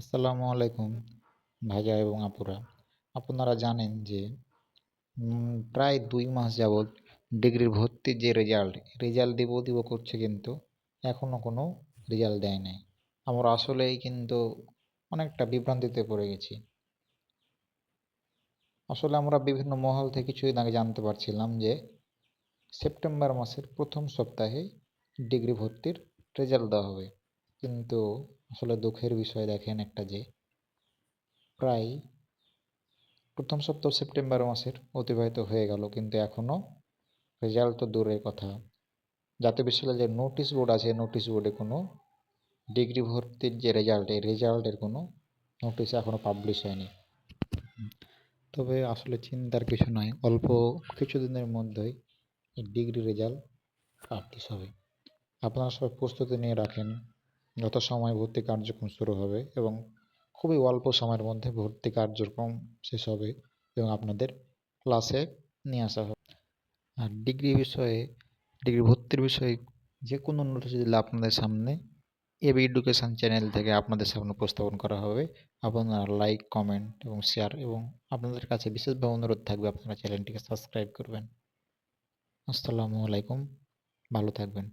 আসসালামু আলাইকুম ভাইয়া এবং আপুরা। আপনারা জানেন যে প্রায় ২ মাস যাবৎ ডিগ্রির ভর্তির যে রেজাল্ট দিব করছে, কিন্তু এখনও কোনো রেজাল্ট দেয় নাই। আমরা আসলেই কিন্তু অনেকটা বিভ্রান্তিতে পড়ে গেছি। আসলে আমরা বিভিন্ন মহল থেকে কিছুদিন আগে জানতে পারছিলাম যে সেপ্টেম্বর মাসের প্রথম সপ্তাহে ডিগ্রি ভর্তির রেজাল্ট দেওয়া হবে। কিন্তু আসলে দুঃখের বিষয় দেখেন একটা, যে প্রায় প্রথম সপ্তাহ সেপ্টেম্বর মাসের অতিবাহিত হয়ে গেল, কিন্তু এখনও রেজাল্ট তো দূরের কথা। জাতীয় বিশ্ববিদ্যালয়ের যে নোটিশ বোর্ড আছে, নোটিশ বোর্ডে কোনো ডিগ্রি ভর্তির যে রেজাল্টের কোনো নোটিশ এখনও পাবলিশ হয়নি। তবে আসলে চিন্তার কিছু নয়, অল্প কিছুদিনের মধ্যেই এই ডিগ্রি রেজাল্ট পাবলিশ হবে। আপনারা সবাই প্রস্তুতি নিয়ে রাখেন। যত সময় ভর্তি কার্যক্রম শুরু হবে এবং খুবই অল্প সময়ের মধ্যে ভর্তি কার্যক্রম শেষ হবে এবং আপনাদের ক্লাসে নিয়ে আসা হবে। আর ডিগ্রি ভর্তির বিষয়ে যে কোনো নোটিশ দিলে আপনাদের সামনে এবি এডুকেশন চ্যানেল থেকে আপনাদের সামনে উপস্থাপন করা হবে। আপনারা লাইক, কমেন্ট এবং শেয়ার, এবং আপনাদের কাছে বিশেষভাবে অনুরোধ থাকবে আপনারা চ্যানেলটিকে সাবস্ক্রাইব করবেন। আসসালামু আলাইকুম, ভালো থাকবেন।